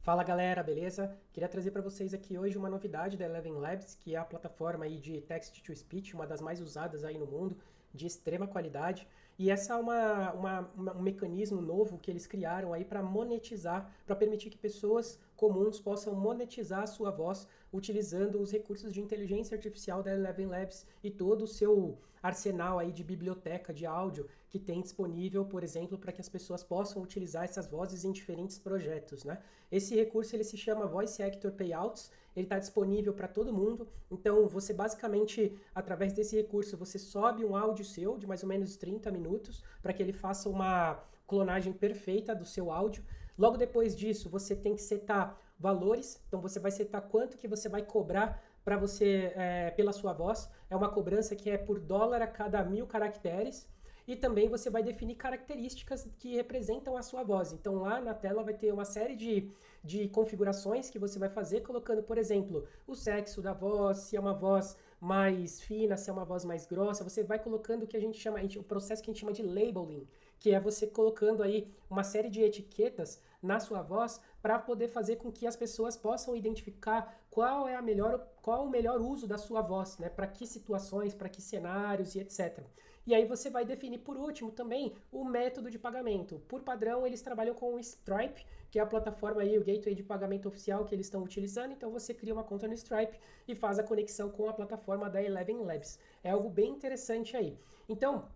Fala galera, beleza? Queria trazer para vocês aqui hoje uma novidade da Eleven Labs, que é a plataforma aí de Text to Speech, uma das mais usadas aí no mundo, de extrema qualidade. E essa é um mecanismo novo que eles criaram aí para monetizar, para permitir que pessoas comuns possam monetizar a sua voz utilizando os recursos de inteligência artificial da Eleven Labs e todo o seu arsenal aí de biblioteca de áudio que tem disponível, por exemplo, para que as pessoas possam utilizar essas vozes em diferentes projetos, né? Esse recurso ele se chama Voice Actor Payouts, ele está disponível para todo mundo, então você basicamente, através desse recurso, você sobe um áudio seu de mais ou menos 30 minutos para que ele faça uma clonagem perfeita do seu áudio. Logo depois disso, você tem que setar valores, então você vai setar quanto que você vai cobrar para você pela sua voz. É uma cobrança que é por dólar a cada 1.000 caracteres. E também você vai definir características que representam a sua voz. Então lá na tela vai ter uma série de configurações que você vai fazer, colocando, por exemplo, o sexo da voz, se é uma voz mais fina, se é uma voz mais grossa. Você vai colocando o que a gente chama, o processo que a gente chama de labeling, que é você colocando aí uma série de etiquetas na sua voz para poder fazer com que as pessoas possam identificar qual o melhor uso da sua voz, né? Para que situações, para que cenários e etc. E aí você vai definir por último também o método de pagamento. Por padrão, eles trabalham com o Stripe, que é a plataforma aí, o gateway de pagamento oficial que eles estão utilizando. Então você cria uma conta no Stripe e faz a conexão com a plataforma da Eleven Labs. É algo bem interessante aí. Então,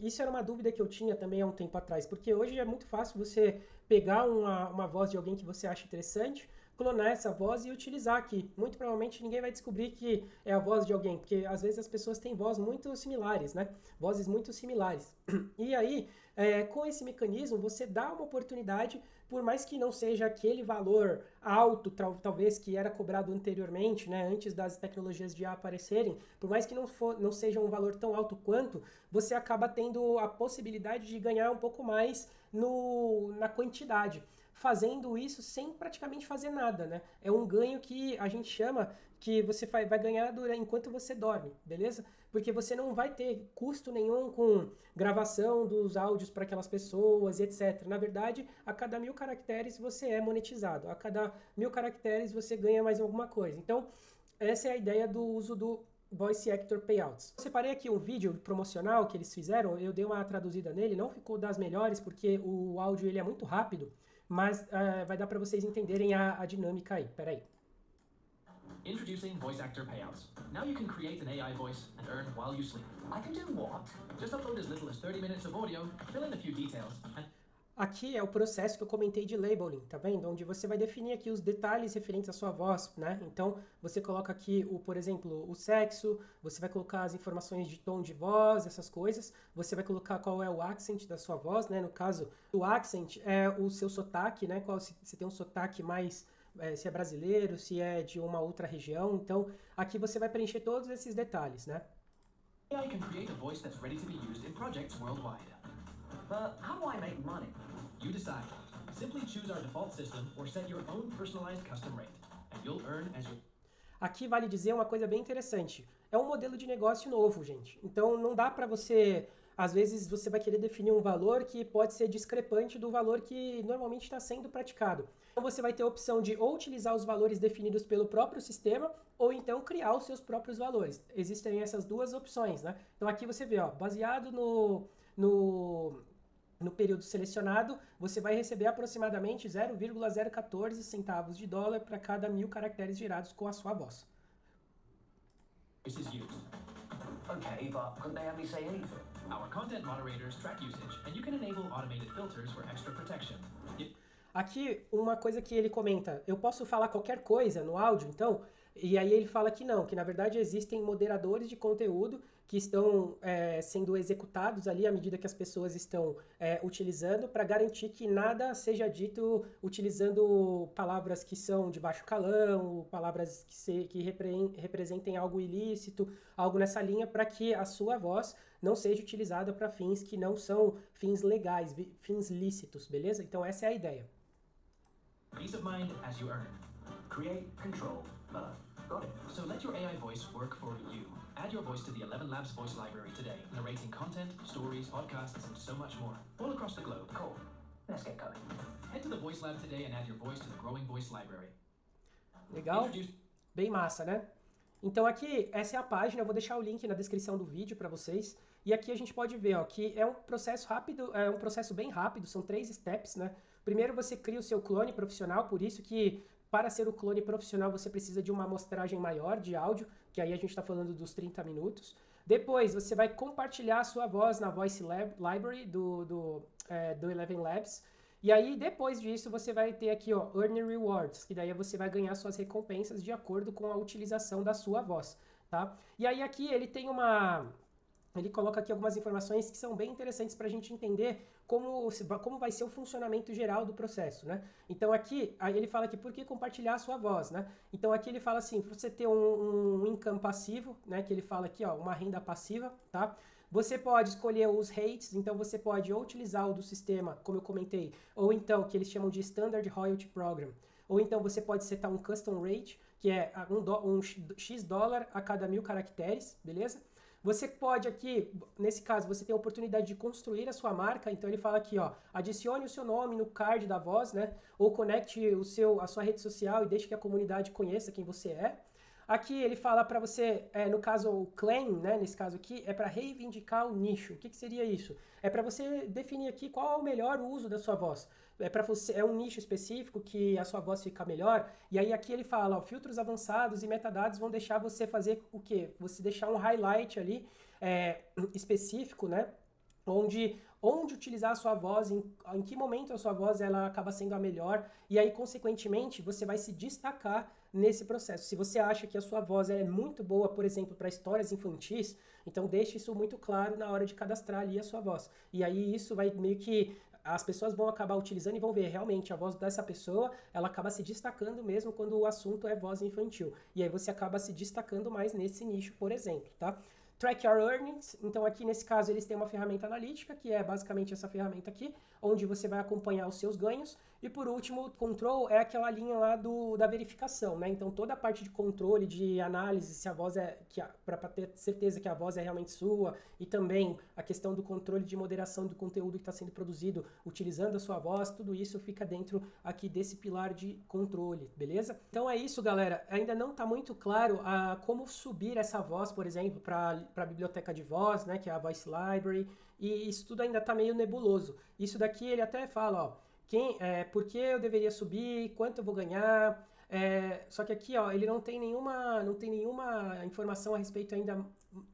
isso era uma dúvida que eu tinha também há um tempo atrás, porque hoje é muito fácil você pegar uma voz de alguém que você acha interessante, clonar essa voz e utilizar aqui. Muito provavelmente ninguém vai descobrir que é a voz de alguém, porque às vezes as pessoas têm vozes muito similares, né? Vozes muito similares. E aí, com esse mecanismo, você dá uma oportunidade, por mais que não seja aquele valor alto, talvez, que era cobrado anteriormente, né? Antes das tecnologias de IA aparecerem, por mais que não seja um valor tão alto quanto, você acaba tendo a possibilidade de ganhar um pouco mais na quantidade, fazendo isso sem praticamente fazer nada, né? É um ganho que a gente chama que você vai ganhar enquanto você dorme, beleza? Porque você não vai ter custo nenhum com gravação dos áudios para aquelas pessoas e etc. Na verdade, a cada 1.000 caracteres você é monetizado, a cada 1.000 caracteres você ganha mais alguma coisa. Então, essa é a ideia do uso do Voice Actor Payouts. Eu separei aqui um vídeo promocional que eles fizeram, eu dei uma traduzida nele, não ficou das melhores porque o áudio ele é muito rápido, mas vai dar para vocês entenderem a dinâmica aí. Peraí. Introducing Voice Actor Payouts. Now you can create an AI voice and earn while you sleep. I can do what? Just upload as little as 30 minutes of audio, fill in a few details, and Aqui é o processo que eu comentei de labeling, tá vendo? Onde você vai definir aqui os detalhes referentes à sua voz, né? Então, você coloca aqui, por exemplo, o sexo, você vai colocar as informações de tom de voz, essas coisas. Você vai colocar qual é o accent da sua voz, né? No caso, o accent é o seu sotaque, né? Se tem um sotaque mais, se é brasileiro, se é de uma outra região. Então, aqui você vai preencher todos esses detalhes, né? AI can create a voice that's ready to be used in projects worldwide. But how do I make money? You decide. Simply choose our default system or set your own personalized custom rate, and you'll earn as you... Aqui vale dizer uma coisa bem interessante. É um modelo de negócio novo, gente. Então não dá para você, às vezes você vai querer definir um valor que pode ser discrepante do valor que normalmente está sendo praticado. Então você vai ter a opção de ou utilizar os valores definidos pelo próprio sistema ou então criar os seus próprios valores. Existem essas duas opções, né? Então aqui você vê, ó, baseado no período selecionado, você vai receber aproximadamente 0,014 centavos de dólar para cada 1.000 caracteres gerados com a sua voz. Voice is used. Okay, but couldn't they have me say anything? Our content moderators track usage, and you can enable automated filters for extra protection. Aqui, uma coisa que ele comenta, eu posso falar qualquer coisa no áudio, então? E aí ele fala que não, que na verdade existem moderadores de conteúdo que estão sendo executados ali à medida que as pessoas estão utilizando para garantir que nada seja dito utilizando palavras que são de baixo calão, palavras que representem algo ilícito, algo nessa linha, para que a sua voz não seja utilizada para fins que não são fins legais, fins lícitos, beleza? Então essa é a ideia. Peace of mind as you earn. Create, control, got it. So let your AI voice work for you. Add your voice to the Eleven Labs voice library today, narrating content, stories, podcasts, and so much more, all across the globe. Cool. Let's get going. Head to the Voice Lab today and add your voice to the growing voice library. Legal? Introduce Bem massa, né? Então aqui, essa é a página, eu vou deixar o link na descrição do vídeo para vocês. E aqui a gente pode ver, ó, que é um processo rápido, é um processo bem rápido, são 3 steps, né? Primeiro você cria o seu clone profissional, por isso que para ser o clone profissional você precisa de uma amostragem maior de áudio, que aí a gente está falando dos 30 minutos. Depois você vai compartilhar a sua voz na Voice Library do Eleven Labs. E aí, depois disso, você vai ter aqui, ó, Earn Rewards, que daí você vai ganhar suas recompensas de acordo com a utilização da sua voz, tá? E aí aqui ele tem ele coloca aqui algumas informações que são bem interessantes para a gente entender como vai ser o funcionamento geral do processo, né? Então aqui, aí ele fala aqui, por que compartilhar a sua voz, né? Então aqui ele fala assim, você ter um income passivo, né? Que ele fala aqui, ó, uma renda passiva, tá? Você pode escolher os rates, então você pode ou utilizar o do sistema, como eu comentei, ou então que eles chamam de Standard Royalty Program, ou então você pode setar um Custom Rate, que é um X dólar a cada 1000 caracteres, beleza? Você pode aqui, nesse caso, você tem a oportunidade de construir a sua marca, então ele fala aqui, ó, adicione o seu nome no card da voz, né? Ou conecte a sua rede social e deixe que a comunidade conheça quem você é. Aqui ele fala para você, no caso o claim, né, nesse caso aqui, é para reivindicar o nicho. O que seria isso? É para você definir aqui qual é o melhor uso da sua voz. É um nicho específico que a sua voz fica melhor. E aí aqui ele fala, ó, filtros avançados e metadados vão deixar você fazer o quê? Você deixar um highlight ali específico, né? Onde utilizar a sua voz, em que momento a sua voz ela acaba sendo a melhor, e aí, consequentemente, você vai se destacar nesse processo. Se você acha que a sua voz é muito boa, por exemplo, para histórias infantis, então deixe isso muito claro na hora de cadastrar ali a sua voz. E aí isso vai meio que... as pessoas vão acabar utilizando e vão ver realmente a voz dessa pessoa, ela acaba se destacando mesmo quando o assunto é voz infantil. E aí você acaba se destacando mais nesse nicho, por exemplo, tá? Track Your Earnings, então aqui nesse caso eles têm uma ferramenta analítica, que é basicamente essa ferramenta aqui, onde você vai acompanhar os seus ganhos. E por último, Control é aquela linha lá da verificação, né? Então toda a parte de controle, de análise, se a voz para ter certeza que a voz é realmente sua, e também a questão do controle de moderação do conteúdo que está sendo produzido utilizando a sua voz, tudo isso fica dentro aqui desse pilar de controle, beleza? Então é isso, galera. Ainda não está muito claro como subir essa voz, por exemplo, para a biblioteca de voz, né, que é a Voice Library, e isso tudo ainda está meio nebuloso. Isso daqui ele até fala, ó, por que eu deveria subir, quanto eu vou ganhar, só que aqui, ó, ele não tem nenhuma informação a respeito ainda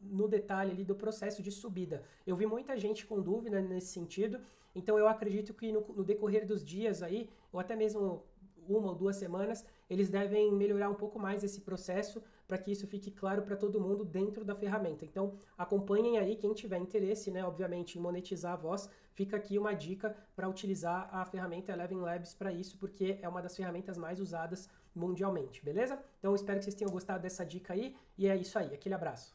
no detalhe ali do processo de subida. Eu vi muita gente com dúvida nesse sentido, então eu acredito que no decorrer dos dias aí, ou até mesmo 1 ou 2 semanas, eles devem melhorar um pouco mais esse processo para que isso fique claro para todo mundo dentro da ferramenta. Então, acompanhem aí quem tiver interesse, né, obviamente, em monetizar a voz. Fica aqui uma dica para utilizar a ferramenta Eleven Labs para isso, porque é uma das ferramentas mais usadas mundialmente, beleza? Então, espero que vocês tenham gostado dessa dica aí, e é isso aí. Aquele abraço.